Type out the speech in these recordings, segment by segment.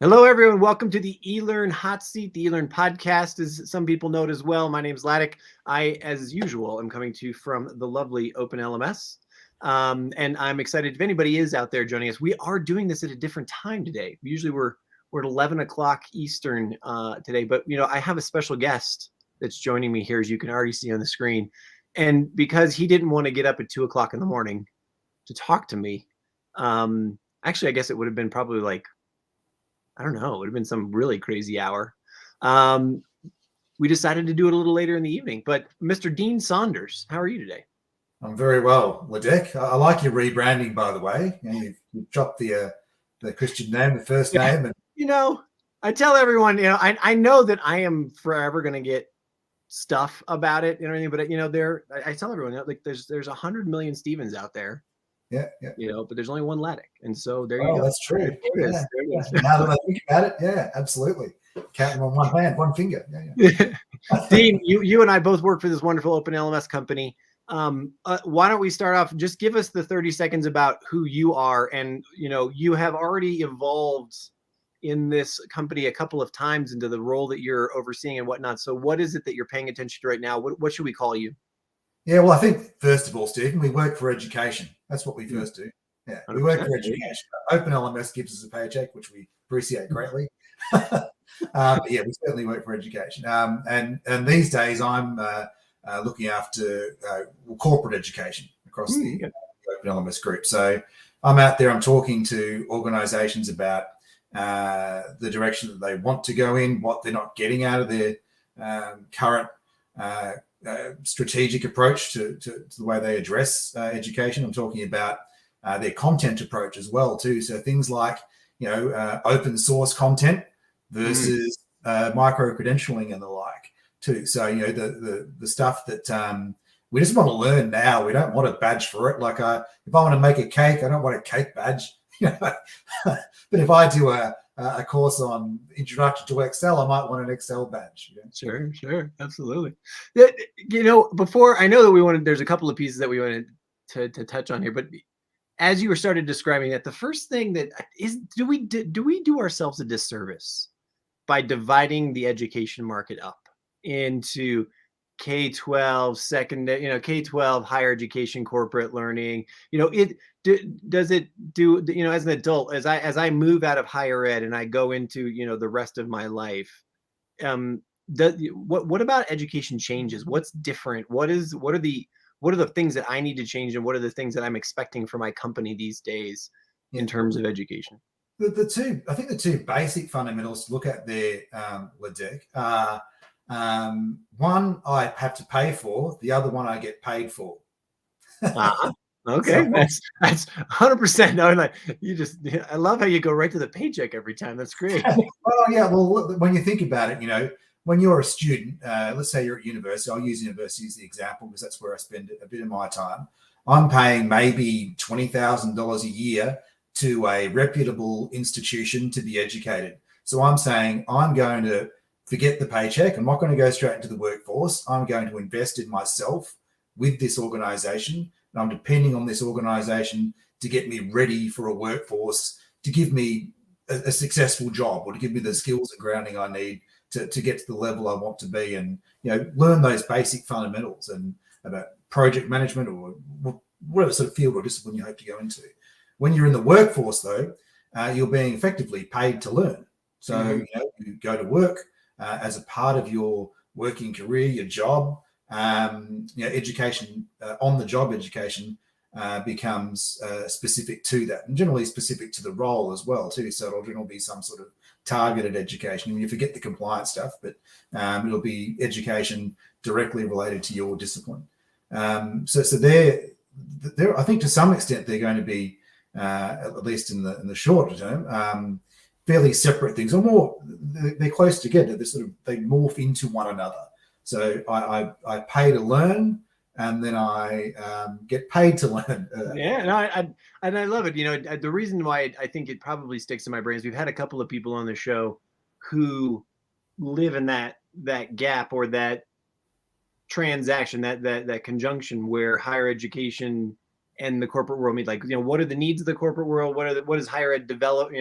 Hello, everyone. Welcome to the eLearn Hotseat, the eLearn podcast, as some people know it as well. My name is Ladek. I, as usual, am coming to you from the lovely OpenLMS. And I'm excited if anybody is out there joining us. We are doing this at a different time today. Usually we're at 11 o'clock Eastern today, but I have a special guest that's joining me here, as you can already see on the screen. And because he didn't want to get up at 2 o'clock in the morning to talk to me, actually, I guess it would have been probably like, I don't know, it would have been some really crazy hour. We decided to do it a little later in the evening. But Mr. Dean Saunders, how are you today? I'm very well, Ladek. I like your rebranding, by the way. You've dropped the Christian name, the first name. And I tell everyone, I know that I am forever going to get stuff about it and everything, but I tell everyone, like there's 100 million Stevens out there. Yeah. But there's only one Ladek, and so there you go. That's true. There it is. Now that I think about it, yeah, absolutely. Counting on one hand, one finger. Yeah. Dean, you and I both work for this wonderful Open LMS company. Why don't we start off? Just give us the 30 seconds about who you are, and you have already evolved in this company a couple of times into the role that you're overseeing and whatnot. So, what is it that you're paying attention to right now? What should we call you? Yeah, well, I think first of all, Stephen, we work for education. That's what we first do. Yeah, we work for education. Open LMS gives us a paycheck, which we appreciate greatly. But yeah, we certainly work for education. And these days, I'm looking after corporate education across the Open LMS group. So I'm out there. I'm talking to organisations about the direction that they want to go in, what they're not getting out of their current strategic approach to the way they address education. I'm talking about their content approach as well too. So things like open source content versus micro credentialing and the like too. So the stuff that we just want to learn now. We don't want a badge for it. Like if I want to make a cake, I don't want a cake badge. But if I do a course on introduction to Excel, I might want an Excel badge. Sure, absolutely. Before, I know that there's a couple of pieces that we wanted to touch on here, but as you were started describing that, the first thing that is, do we do ourselves a disservice by dividing the education market up into K-12, secondary, K-12, higher education, corporate learning? Does it do, as an adult, as I move out of higher ed and I go into, the rest of my life, what about education changes? What's different? What are the things that I need to change, and what are the things that I'm expecting from my company these days in terms of education? I think the two basic fundamentals to look at there, Ladek, are one I have to pay for, the other one I get paid for. Okay, that's 100%. No, like I love how you go right to the paycheck every time. That's great. Well, yeah. Well, when you think about it, when you're a student, let's say you're at university. I'll use university as the example because that's where I spend a bit of my time. I'm paying maybe $20,000 a year to a reputable institution to be educated. So I'm saying I'm going to forget the paycheck. I'm not going to go straight into the workforce. I'm going to invest in myself with this organization. And I'm depending on this organization to get me ready for a workforce, to give me a successful job, or to give me the skills and grounding I need to get to the level I want to be, and learn those basic fundamentals and about project management or whatever sort of field or discipline you hope to go into. When you're in the workforce, though, you're being effectively paid to learn. So you go to work as a part of your working career, your job. Education, on-the-job education becomes specific to that, and generally specific to the role as well too. So it'll generally be some sort of targeted education. You forget the compliance stuff, but it'll be education directly related to your discipline. So they're I think to some extent they're going to be at least in the shorter term fairly separate things, or more they're close together. They morph into one another. So I pay to learn, and then I get paid to learn. I love it. The reason why I think it probably sticks in my brain is we've had a couple of people on the show who live in that gap, or that transaction, that conjunction where higher education and the corporate world meet. Like, what are the needs of the corporate world? What does higher ed develop?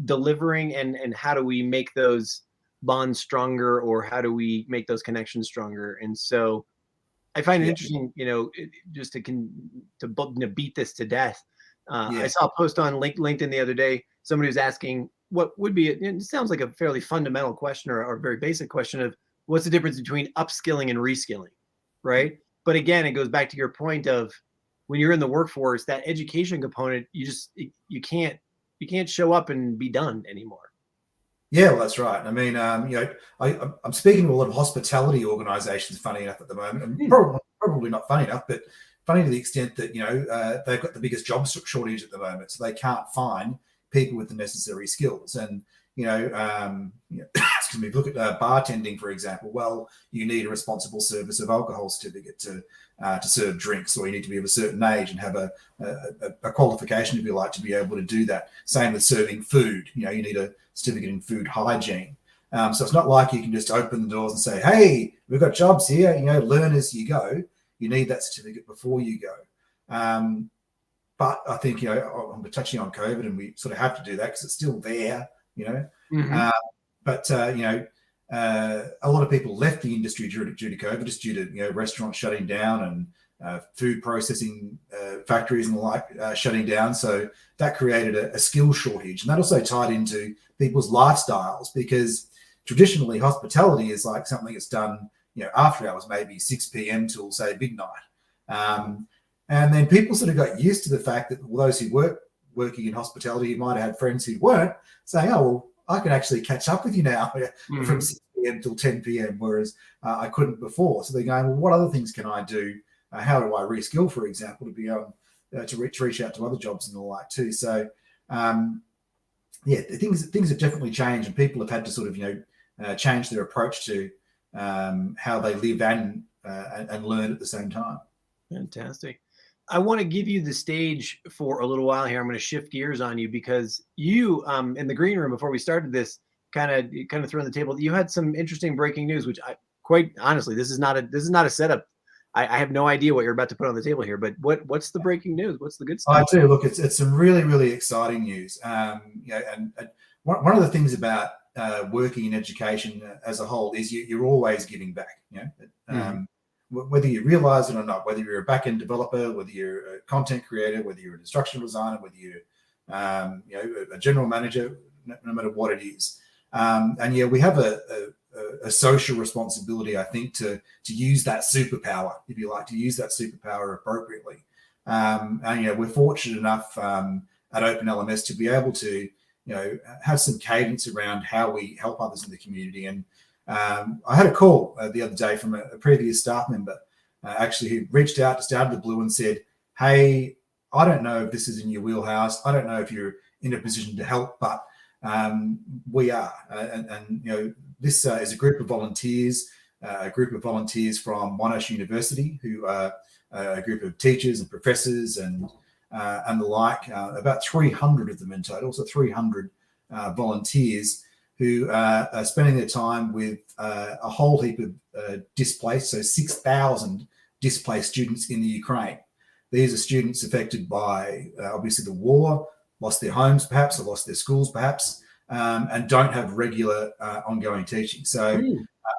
delivering, and how do we make those bonds stronger, or how do we make those connections stronger? And so I find it Yeah. interesting, just to beat this to death. I Yeah. saw a post on LinkedIn the other day. Somebody was asking what would be, it sounds like a fairly fundamental question, or a very basic question of what's the difference between upskilling and reskilling, right? But again, it goes back to your point of when you're in the workforce, that education component, you can't show up and be done anymore. Yeah, well, that's right. I mean, I'm speaking to a lot of hospitality organisations, funny enough, at the moment, and probably not funny enough, but funny to the extent that they've got the biggest job shortage at the moment, so they can't find people with the necessary skills. And excuse me, look at bartending, for example. Well, you need a responsible service of alcohol certificate to serve drinks, or you need to be of a certain age and have a qualification, if you like, to be able to do that. Same with serving food. You need a certificate in food hygiene. So it's not like you can just open the doors and say, hey, we've got jobs here, learn as you go. You need that certificate before you go. But I think, I'm touching on COVID, and we sort of have to do that because it's still there, Mm-hmm. But a lot of people left the industry due to COVID, just due to restaurants shutting down and food processing factories and the like shutting down. So that created a skill shortage, and that also tied into people's lifestyles, because traditionally hospitality is like something that's done after hours, maybe 6 p.m. till say midnight. And then people sort of got used to the fact that those who working in hospitality, you might have had friends who weren't, saying, oh, well, I can actually catch up with you now from 6 p.m. till 10 p.m., whereas I couldn't before. So they're going, well, what other things can I do? How do I reskill, for example, to be able to reach out to other jobs and the like too? So, things have definitely changed, and people have had to sort of, change their approach to how they live and learn at the same time. Fantastic. I want to give you the stage for a little while here. I'm going to shift gears on you, because you, in the green room before we started this, kind of threw on the table, you had some interesting breaking news, which quite honestly, this is not a setup. I have no idea what you're about to put on the table here, but what's the breaking news? What's the good stuff? I do. Look, it's some really, really exciting news. And one of the things about working in education as a whole is you're always giving back. Whether you realize it or not, whether you're a back-end developer, whether you're a content creator, whether you're an instructional designer, whether you're a general manager, no matter what it is. We have a social responsibility, I think, to use that superpower, if you like, to use that superpower appropriately. We're fortunate enough at Open LMS to be able to, have some cadence around how we help others in the community. And I had a call the other day from a previous staff member, actually, who reached out just out of the blue and said, hey, I don't know if this is in your wheelhouse. I don't know if you're in a position to help, but we are. This is a group of volunteers, from Monash University, who are a group of teachers and professors and the like, about 300 of them in total, so 300 volunteers who are spending their time with a whole heap of displaced, so 6,000 displaced students in the Ukraine. These are students affected by, obviously, the war, lost their homes perhaps, or lost their schools perhaps, and don't have regular ongoing teaching. So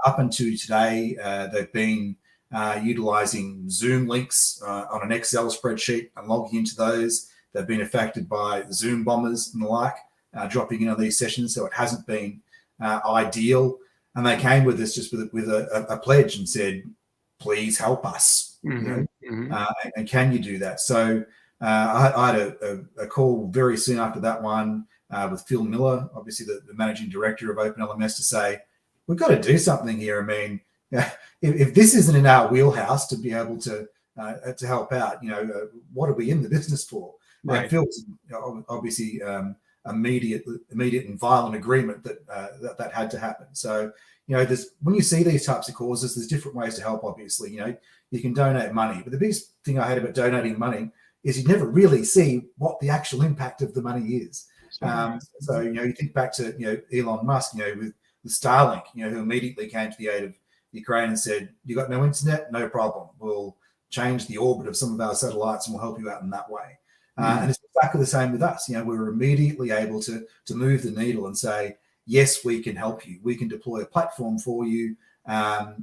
up until today, they've been utilising Zoom links on an Excel spreadsheet and logging into those. They've been affected by Zoom bombers and the like, dropping in on these sessions, so it hasn't been ideal. And they came with us just with a pledge and said, please help us. And can you do that? So I had a call very soon after that one with Phil Miller, obviously the managing director of Open LMS, to say, we've got to do something here. I mean, if this isn't in our wheelhouse to be able to help out, what are we in the business for? Right. And Phil's obviously immediate and violent agreement that had to happen. So, there's, when you see these types of causes, there's different ways to help, obviously. You can donate money, but the biggest thing I hate about donating money is you never really see what the actual impact of the money is. So, you think back to, Elon Musk, with Starlink, who immediately came to the aid of Ukraine and said, you got no internet? No problem. We'll change the orbit of some of our satellites and we'll help you out in that way. And it's exactly the same with us. You know, we were immediately able to move the needle and say, yes, we can help you. We can deploy a platform for you,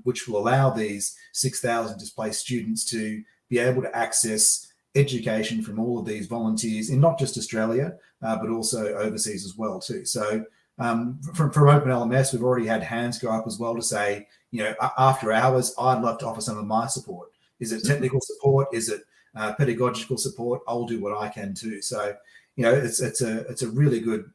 which will allow these 6,000 displaced students to be able to access education from all of these volunteers in not just Australia, but also overseas as well too. So from Open LMS, we've already had hands go up as well to say, you know, after hours, I'd love to offer some of my support. Is it technical support? Is it pedagogical support? I'll do what I can too. So, you know, it's a really good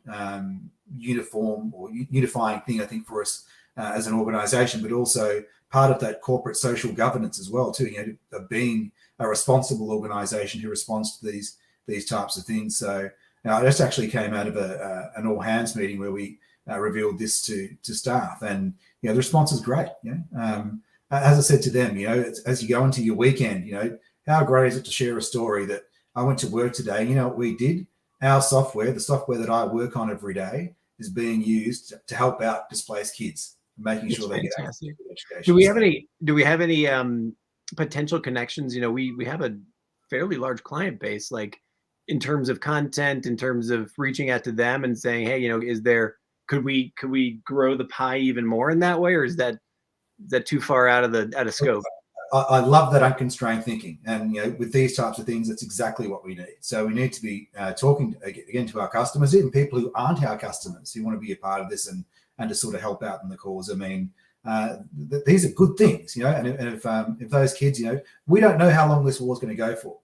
uniform or unifying thing, I think, for us as an organisation, but also part of that corporate social governance as well too. You know, of being a responsible organisation who responds to these types of things. So, this actually came out of an all hands meeting where we revealed this to staff, and you know, the response is great. You know, as I said to them, you know, as you go into your weekend, you know, how great is it to share a story that I went to work today? You know what we did? Our software, the software that I work on every day, is being used to help out displaced kids, making sure they get access to education. Do we have any potential connections? You know, we have a fairly large client base, like in terms of content, in terms of reaching out to them and saying, hey, you know, could we grow the pie even more in that way, or is that too far out of scope? I love that unconstrained thinking, and you know, with these types of things, that's exactly what we need. So we need to be talking again to our customers, even people who aren't our customers, who want to be a part of this and to sort of help out in the cause. I mean, these are good things, you know. And if those kids, you know, we don't know how long this war is going to go for.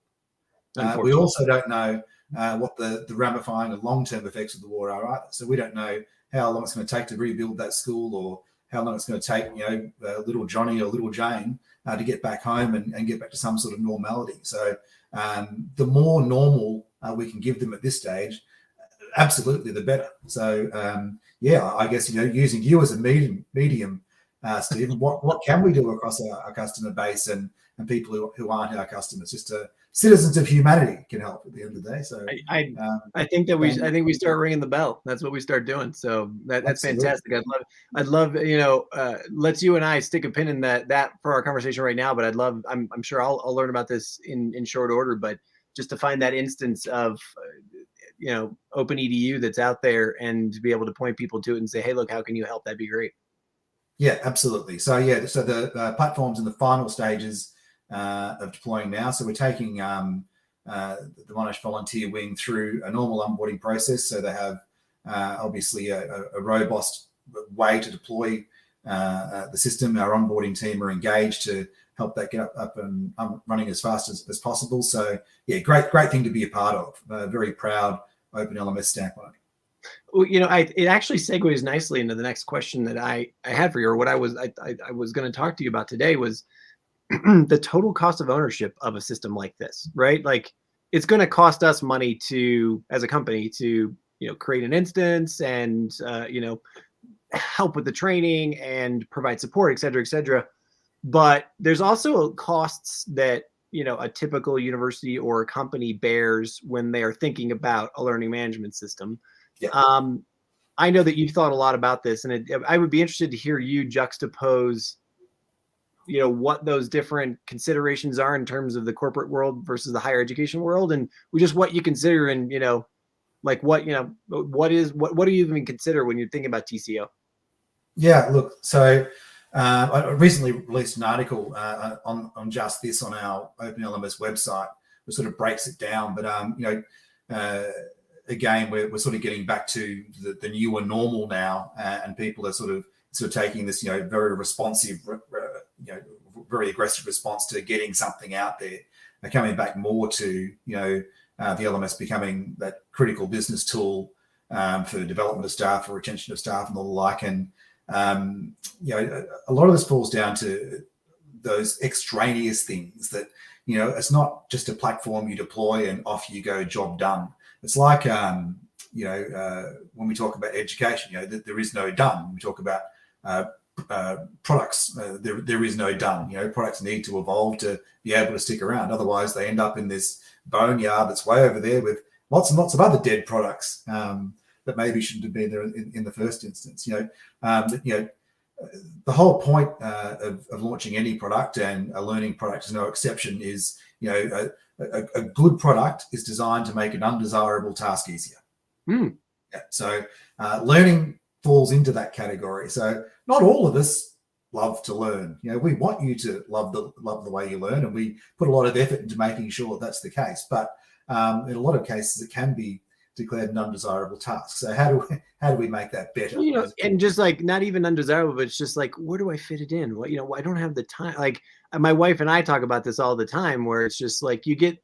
We also don't know what the ramifying and long-term effects of the war are either. So we don't know how long it's going to take to rebuild that school, or how long it's going to take, you know, little Johnny or little Jane to get back home and get back to some sort of normality. So the more normal we can give them at this stage, absolutely the better. So yeah, I guess, you know, using you as a medium, Steve, what can we do across our customer base and people who aren't our customers? Just citizens of humanity can help at the end of the day. So I think we start ringing the bell. That's what we start doing. So that's absolutely fantastic. I'd love, you know, let's you and I stick a pin in that for our conversation right now. But I'm sure I'll learn about this in short order. But just to find that instance of you know, open edu that's out there, and to be able to point people to it and say, hey, look, how can you help? That'd be great. Yeah, absolutely. So yeah, so the platform's in the final stages of deploying now. So we're taking the Monash volunteer wing through a normal onboarding process. So they have obviously a robust way to deploy the system. Our onboarding team are engaged to help that get up and running as fast as possible. So yeah, great thing to be a part of. Very proud Open LMS stamp on it. Well, you know, it actually segues nicely into the next question that I had for you, or what I was going to talk to you about today was the total cost of ownership of a system like this, right? Like, it's going to cost us money as a company to, you know, create an instance and, you know, help with the training and provide support, et cetera, et cetera. But there's also costs that, you know, a typical university or a company bears when they are thinking about a learning management system. Yeah. I know that you've thought a lot about this, and I would be interested to hear you juxtapose, you know, what those different considerations are in terms of the corporate world versus the higher education world, and just what you consider, and, you know, like what do you even consider when you're thinking about TCO? Yeah, look, so I recently released an article on just this on our Open LMS website, which sort of breaks it down. But you know, again, we're sort of getting back to the newer normal now, and people are sort of taking this, you know, very responsive, you know, very aggressive response to getting something out there. They're coming back more to, you know, the LMS becoming that critical business tool for development of staff, for retention of staff, and the like. And you know, a lot of this falls down to those extraneous things that, you know, it's not just a platform you deploy and off you go, job done. It's like, you know, when we talk about education, you know, there is no done. When we talk about products, there is no done. You know, products need to evolve to be able to stick around. Otherwise, they end up in this boneyard that's way over there with lots and lots of other dead products that maybe shouldn't have been there in the first instance. You know, the whole point of launching any product, and a learning product is no exception, is, you know, a good product is designed to make an undesirable task easier. Mm. Yeah. So learning falls into that category. So not all of us love to learn. You know, we want you to love the way you learn, and we put a lot of effort into making sure that's the case. But in a lot of cases, it can be declared an undesirable task. So how do we make that better? You know, and just like not even undesirable, but it's just like, where do I fit it in? What, you know, I don't have the time. Like my wife and I talk about this all the time, where it's just like you get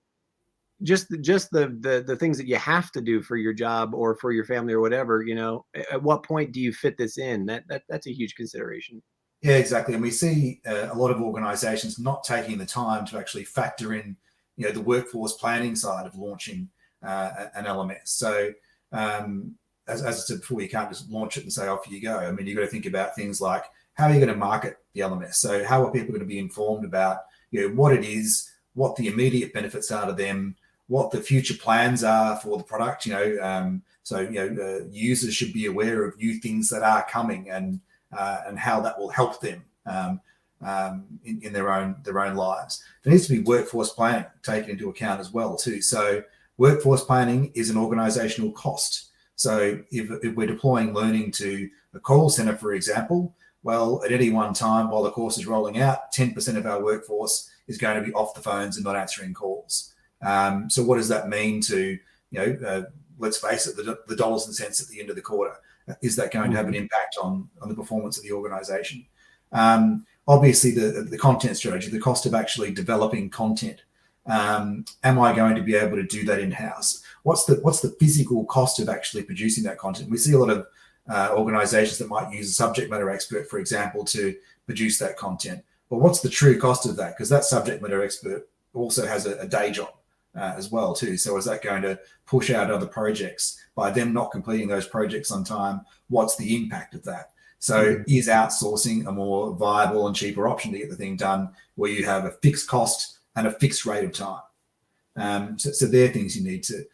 just the things that you have to do for your job or for your family or whatever. You know, at what point do you fit this in? That's a huge consideration. Yeah, exactly. And we see a lot of organizations not taking the time to actually factor in, you know, the workforce planning side of launching an LMS. So as I said before, you can't just launch it and say, off you go. I mean, you've got to think about things like, how are you going to market the LMS? So how are people going to be informed about, you know, what it is, what the immediate benefits are to them, what the future plans are for the product, you know, so, you know, users should be aware of new things that are coming, and how that will help them in their own lives. There needs to be workforce planning taken into account as well too. So workforce planning is an organizational cost. So if we're deploying learning to a call center, for example, well, at any one time while the course is rolling out, 10% of our workforce is going to be off the phones and not answering calls. So what does that mean to, you know, let's face it, the dollars and cents at the end of the quarter? Is that going to have an impact on the performance of the organization? Obviously, the content strategy, the cost of actually developing content. Am I going to be able to do that in-house? What's the physical cost of actually producing that content? We see a lot of organizations that might use a subject matter expert, for example, to produce that content. But what's the true cost of that? Because that subject matter expert also has a day job as well too. So is that going to push out other projects by them not completing those projects on time? What's the impact of that? So is outsourcing a more viable and cheaper option to get the thing done, where you have a fixed cost and a fixed rate of time? So they're things you need to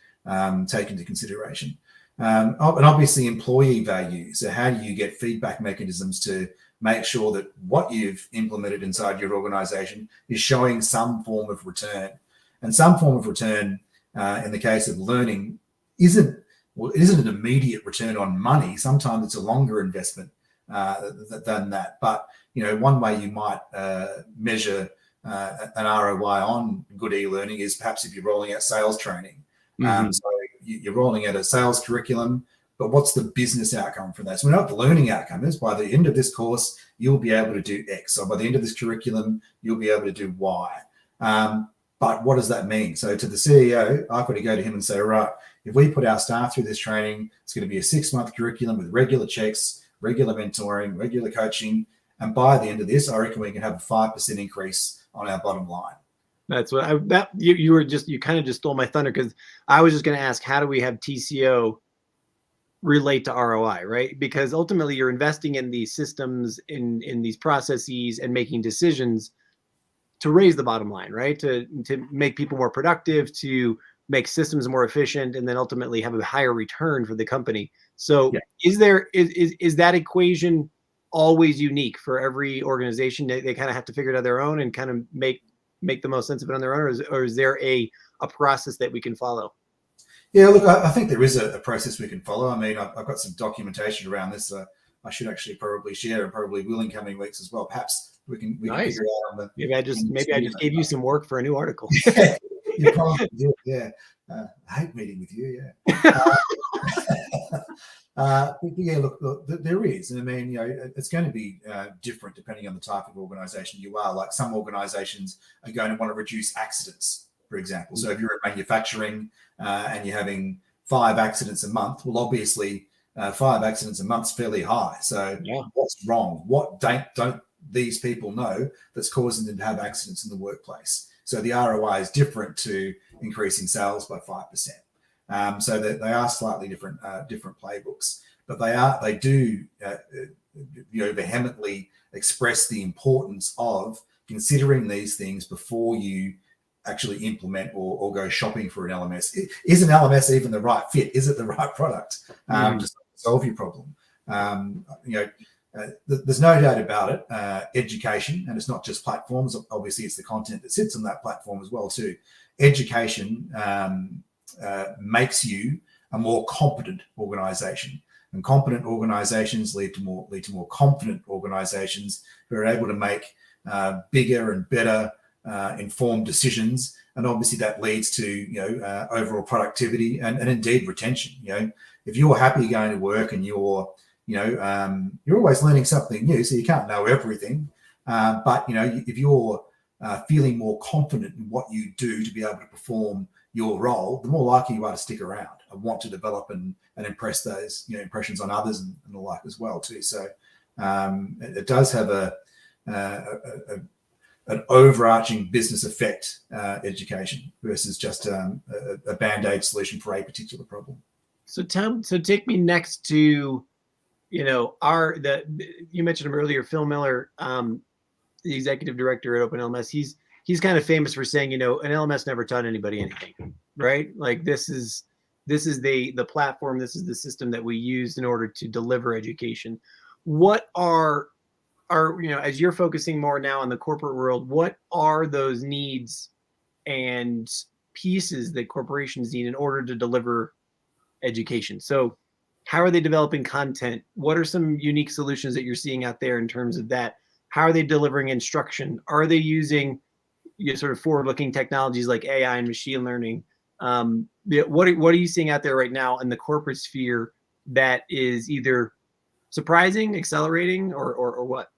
take into consideration. And obviously employee value. So how do you get feedback mechanisms to make sure that what you've implemented inside your organization is showing some form of return? And some form of return in the case of learning isn't an immediate return on money. Sometimes it's a longer investment than that. But, you know, one way you might measure an ROI on good e-learning is perhaps if you're rolling out sales training. So you're rolling out a sales curriculum, but what's the business outcome from that? So we know what the learning outcome is. By the end of this course, you'll be able to do X. Or by the end of this curriculum, you'll be able to do Y. But what does that mean? So to the CEO, I've got to go to him and say, right, if we put our staff through this training, it's going to be a 6-month curriculum with regular checks, regular mentoring, regular coaching. And by the end of this, I reckon we can have a 5% increase on our bottom line. That's what you kind of just stole my thunder, because I was just going to ask, how do we have TCO relate to ROI, right? Because ultimately you're investing in these systems, in these processes, and making decisions to raise the bottom line, right? To make people more productive, to make systems more efficient, and then ultimately have a higher return for the company. So is that equation always unique for every organization? They kind of have to figure it out on their own and kind of make the most sense of it on their own, or is there a process that we can follow? Yeah, look, I think there is a process we can follow. I mean, I've got some documentation around this. I should actually probably share, and probably will in coming weeks as well. Perhaps we can figure out on the. Maybe I just gave you some work for a new article. Yeah, you probably do. Yeah, I hate meeting with you. Yeah. Yeah, look, there is. And I mean, you know, it's going to be different depending on the type of organization you are. Like some organizations are going to want to reduce accidents, for example. So if you're in manufacturing and you're having 5 accidents a month, well, obviously 5 accidents a month is fairly high. So what's wrong? What don't these people know that's causing them to have accidents in the workplace? So the ROI is different to increasing sales by 5%. So they are slightly different playbooks, but they do vehemently express the importance of considering these things before you actually implement or go shopping for an LMS. Is an LMS even the right fit? Is it the right product to solve your problem? there's no doubt about it. Education, and it's not just platforms. Obviously, it's the content that sits on that platform as well too. Education makes you a more competent organization, and competent organizations lead to more confident organizations who are able to make bigger and better informed decisions. And obviously that leads to overall productivity and indeed retention. If you're happy going to work and you're always learning something new, so you can't know everything, but if you're feeling more confident in what you do to be able to perform your role, the more likely you are to stick around and want to develop and impress those impressions on others and the like as well too. So it does have an overarching business effect, education, versus just a band-aid solution for a particular problem. So take me next to, you mentioned him earlier, Phil Miller, the executive director at OpenLMS. He's kind of famous for saying, an LMS never taught anybody anything, right? Like this is the platform, this is the system that we use in order to deliver education. What are as you're focusing more now on the corporate world, what are those needs and pieces that corporations need in order to deliver education? So how are they developing content? What are some unique solutions that you're seeing out there in terms of that? How are they delivering instruction? Are they using sort of forward-looking technologies like AI and machine learning? What are you seeing out there right now in the corporate sphere that is either surprising, accelerating, or what?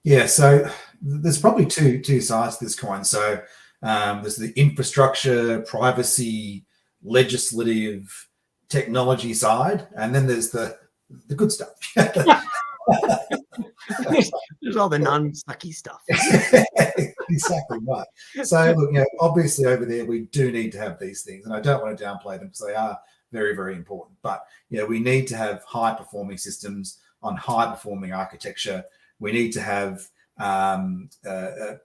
Yeah, so there's probably two sides to this coin. So there's the infrastructure, privacy, legislative, technology side, and then there's the good stuff. There's all the non-sucky stuff. Exactly right. So look, obviously over there we do need to have these things, and I don't want to downplay them because they are very, very important. But we need to have high-performing systems on high-performing architecture. We need to have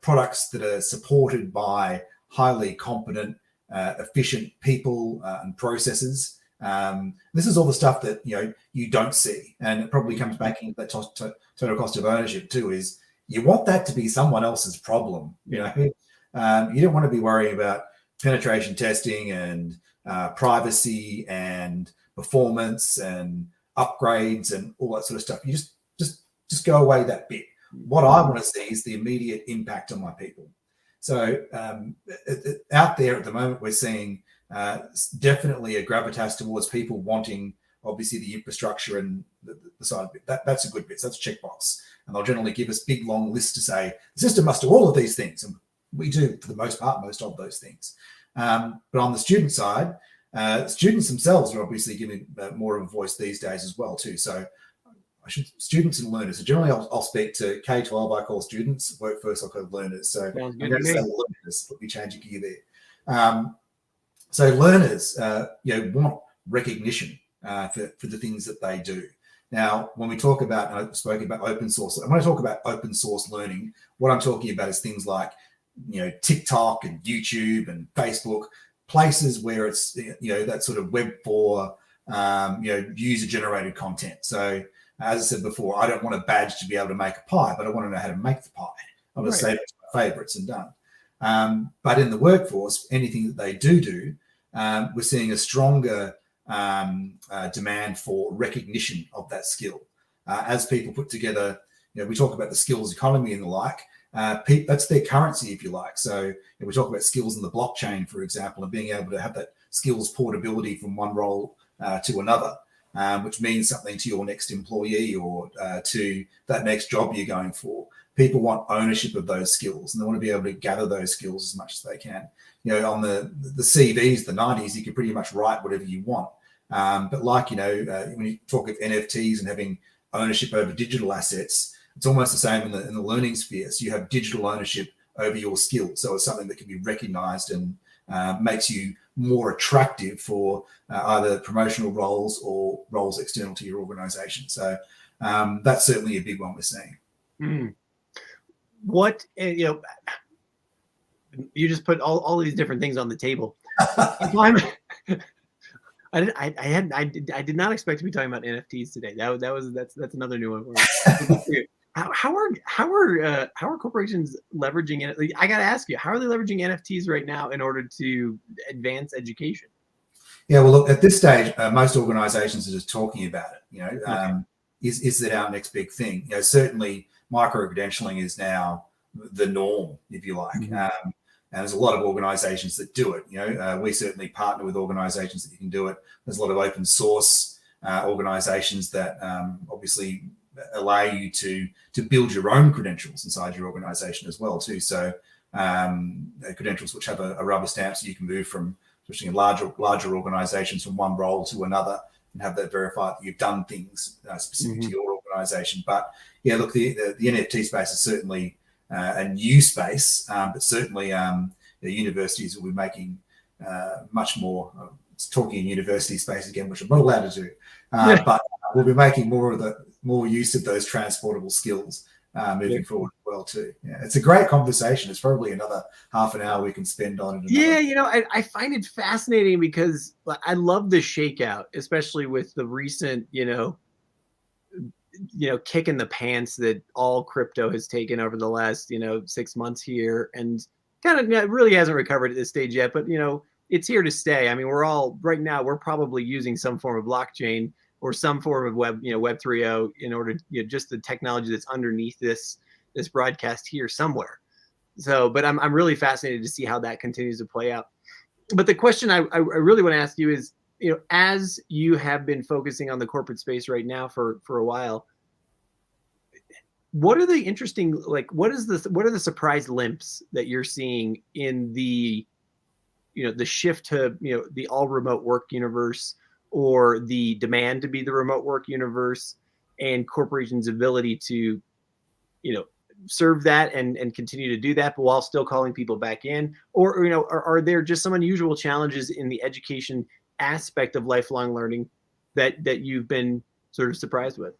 products that are supported by highly competent, efficient people and processes. This is all the stuff that you don't see, and it probably comes back into that total cost of ownership too. Is you want that to be someone else's problem. You don't want to be worrying about penetration testing and privacy and performance and upgrades and all that sort of stuff. You just go away that bit. What I want to see is the immediate impact on my people. So out there at the moment, we're seeing definitely a gravitas towards people wanting, obviously, the infrastructure and the side bit. That's a good bit. So that's a checkbox. And they'll generally give us big, long lists to say, the system must do all of these things. And we do, for the most part, most of those things. But on the student side, students themselves are obviously giving more of a voice these days as well, too. So students and learners. So generally, I'll speak to K-12. I call students. Workforce, I call learners. So I'm going to say learners. Let me change a gear there. So learners, want recognition for the things that they do. Now, when we talk about, and I spoke about open source, when I talk about open source learning, what I'm talking about is things like, TikTok and YouTube and Facebook, places where it's, that sort of Web 4, user-generated content. So as I said before, I don't want a badge to be able to make a pie, but I want to know how to make the pie. I want to save it to my favorites and done. But in the workforce, anything that they do, we're seeing a stronger demand for recognition of that skill. As people put together, we talk about the skills economy and the like, that's their currency, if you like. So we talk about skills in the blockchain, for example, and being able to have that skills portability from one role to another. Which means something to your next employee or to that next job you're going for. People want ownership of those skills, and they want to be able to gather those skills as much as they can. On the CVs, the 90s, you can pretty much write whatever you want. But when you talk of NFTs and having ownership over digital assets, it's almost the same in the learning sphere. So you have digital ownership over your skills. So it's something that can be recognized and makes you more attractive for either promotional roles or roles external to your organization. So that's certainly a big one we're seeing. What, you just put all these different things on the table. I did not expect to be talking about NFTs today. That's another new one for me. How are corporations leveraging it? Like, I got to ask you, how are they leveraging NFTs right now in order to advance education? Yeah, well, look, at this stage, most organisations are just talking about it. Okay. Is that our next big thing? Certainly micro-credentialing is now the norm, if you like. Mm-hmm. And there's a lot of organisations that do it. We certainly partner with organisations that you can do it. There's a lot of open source organisations that obviously allow you to build your own credentials inside your organisation as well too. So credentials which have a rubber stamp, so you can move from, especially in larger organisations, from one role to another and have that verified that you've done things specific to your organisation. But yeah, look, the NFT space is certainly a new space, but certainly the universities will be making much more. It's talking in university space again, which I'm not allowed to do, but we'll be making more use of those transportable skills moving forward as well too. Yeah, it's a great conversation. It's probably another half an hour we can spend on it. Yeah, I find it fascinating because I love the shakeout, especially with the recent, kick in the pants that all crypto has taken over the last, 6 months here, and kind of it really hasn't recovered at this stage yet, but it's here to stay. I mean, right now we're probably using some form of blockchain or some form of web 3.0 in order, just the technology that's underneath this broadcast here somewhere. So, but I'm really fascinated to see how that continues to play out. But the question I really want to ask you is, as you have been focusing on the corporate space right now for a while, what are the interesting, what are the surprise limps that you're seeing in the, the shift to, the all remote work universe, or the demand to be the remote work universe, and corporations' ability to, serve that and continue to do that, but while still calling people back in? Or, are there just some unusual challenges in the education aspect of lifelong learning that you've been sort of surprised with?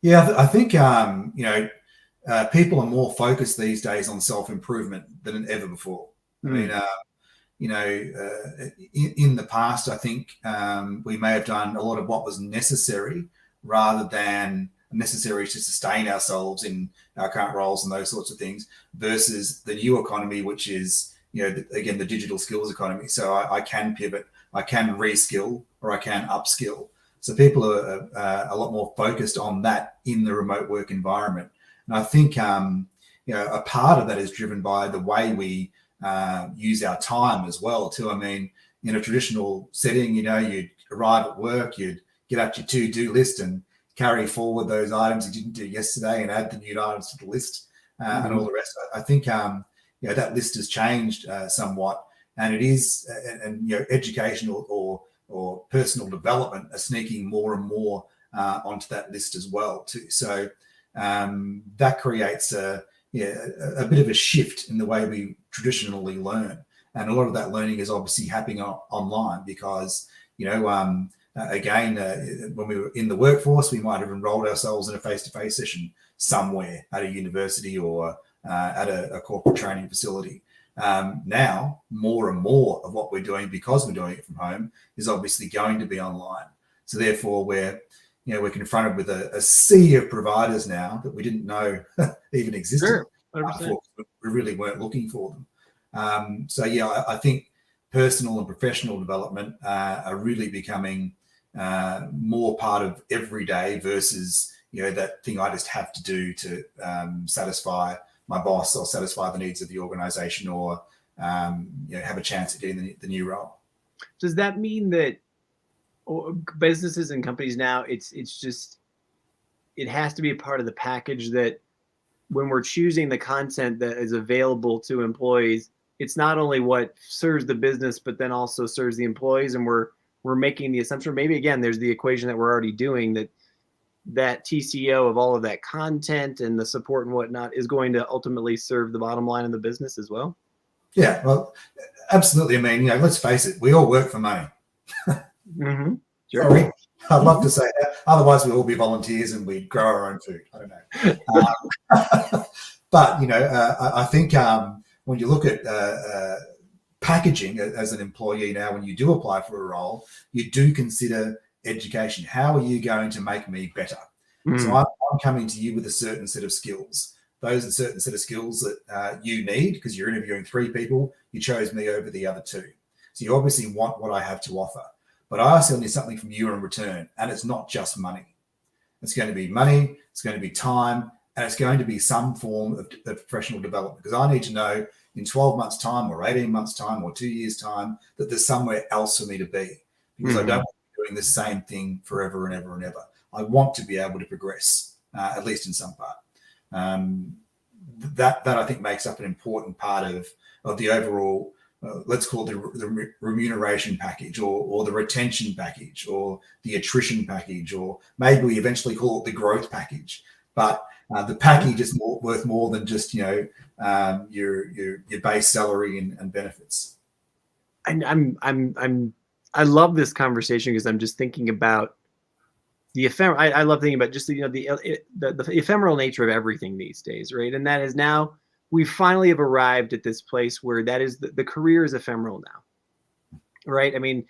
Yeah, I think people are more focused these days on self-improvement than ever before. I mean, in the past, I think we may have done a lot of what was necessary rather than necessary to sustain ourselves in our current roles and those sorts of things, versus the new economy, which is, again, the digital skills economy. So I can pivot, I can reskill, or I can upskill. So people are a lot more focused on that in the remote work environment. And I think, a part of that is driven by the way we use our time as well too. I mean, in a traditional setting, you'd arrive at work, you'd get out your to-do list and carry forward those items you didn't do yesterday and add the new items to the list and all the rest. I think, that list has changed somewhat, and it is, and educational or personal development are sneaking more and more onto that list as well too. So that creates a bit of a shift in the way we traditionally learn, and a lot of that learning is obviously happening online because again, when we were in the workforce, we might have enrolled ourselves in a face-to-face session somewhere at a university or at a corporate training facility. Now, more and more of what we're doing, because we're doing it from home, is obviously going to be online. So therefore, we're confronted with a sea of providers now that we didn't know even existed before. We really weren't looking for them. So yeah, I think personal and professional development are really becoming more part of every day versus that thing I just have to do to satisfy my boss or satisfy the needs of the organization or have a chance at getting the new role. Does that mean that businesses and companies now, it has to be a part of the package, that when we're choosing the content that is available to employees, it's not only what serves the business, but then also serves the employees, and we're making the assumption, maybe again, there's the equation that we're already doing, that TCO of all of that content and the support and whatnot is going to ultimately serve the bottom line of the business as well? Yeah, well, absolutely. I mean, let's face it, we all work for money. Mm-hmm. Sure. Sorry, I'd love to say that. Otherwise, we'll all be volunteers and we'd grow our own food. I don't know. But, I think when you look at packaging as an employee now, when you do apply for a role, you do consider education. How are you going to make me better? So I'm coming to you with a certain set of skills. Those are a certain set of skills that you need, because you're interviewing 3 people. You chose me over the other 2. So you obviously want what I have to offer. But I also need something from you in return. And it's not just money. It's going to be money, it's going to be time, and it's going to be some form of professional development. Because I need to know in 12 months' time or 18 months' time or 2 years' time that there's somewhere else for me to be. Because I don't want to be doing the same thing forever and ever and ever. I want to be able to progress, at least in some part. That I think makes up an important part of the overall, let's call it the remuneration package, or the retention package, or the attrition package, or maybe we eventually call it the growth package. But the package is worth more than just your base salary and benefits. And I love this conversation, because I'm just thinking about the ephemeral. I love thinking about just the ephemeral nature of everything these days, right? And that is now we finally have arrived at this place where that is the career is ephemeral now, right? I mean,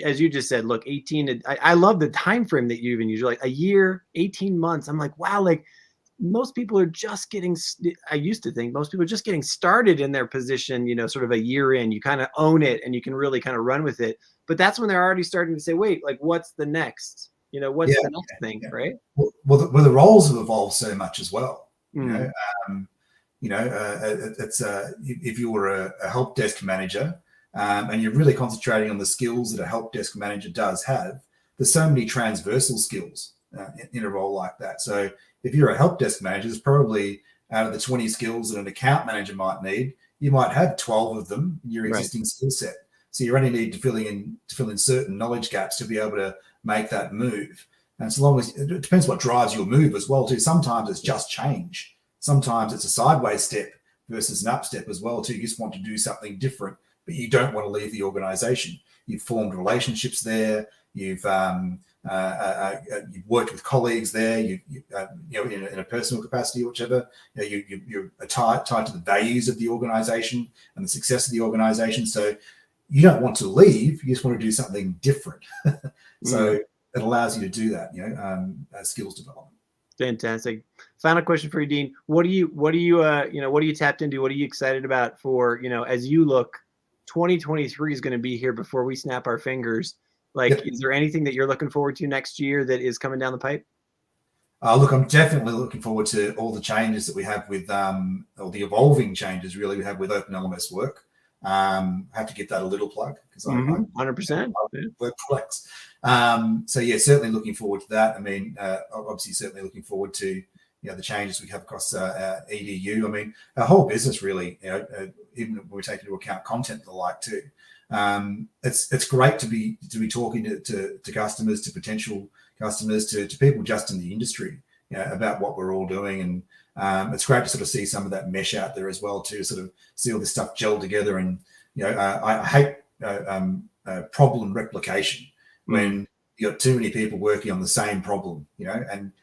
as you just said, look, 18. I love the time frame that you even use, like a year, 18 months. I'm like, wow, like most people are just getting. I used to think most people are just getting started in their position, sort of a year in. You kind of own it and you can really kind of run with it. But that's when they're already starting to say, wait, like what's the next? What's the next thing, right? Well, the roles have evolved so much as well. It's if you were a help desk manager, and you're really concentrating on the skills that a help desk manager does have, there's so many transversal skills in a role like that. So if you're a help desk manager, there's probably out of the 20 skills that an account manager might need, you might have 12 of them in your existing skill set. So you only need to fill in certain knowledge gaps to be able to make that move. And so long as it depends what drives your move as well too. Sometimes it's just change. Sometimes it's a sideways step versus an up step as well too. You just want to do something different, but you don't want to leave the organization. You've formed relationships there. You've worked with colleagues there. In a personal capacity or whichever. You're tied to the values of the organization and the success of the organization. So you don't want to leave. You just want to do something different. So it allows you to do that. Skills development. Fantastic. Final question for you, Dean. What are you tapped into? What are you excited about for, as you look, 2023 is going to be here before we snap our fingers. Like, Is there anything that you're looking forward to next year that is coming down the pipe? Look, I'm definitely looking forward to all the changes that we have with, or the evolving changes really we have with Open LMS work. Have to get that a little plug because 100%. Workflex. So yeah, certainly looking forward to that. I mean, obviously, certainly looking forward to the changes we have across EDU. I mean, our whole business really, even when we take into account content and the like too. It's great to be talking to customers, to potential customers, to people just in the industry, about what we're all doing, and it's great to sort of see some of that mesh out there as well too. Sort of see all this stuff gel together, and I hate problem replication when you got too many people working on the same problem,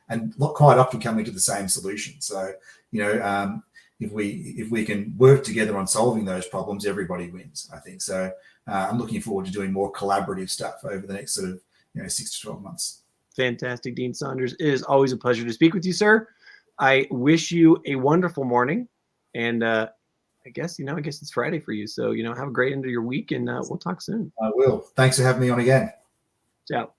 and quite often coming to the same solution. So if we can work together on solving those problems, everybody wins, I think. So I'm looking forward to doing more collaborative stuff over the next sort of 6 to 12 months. Fantastic, Dean Saunders. It is always a pleasure to speak with you, sir. I wish you a wonderful morning, and I guess it's Friday for you. So have a great end of your week, and we'll talk soon. I will. Thanks for having me on again. Ciao.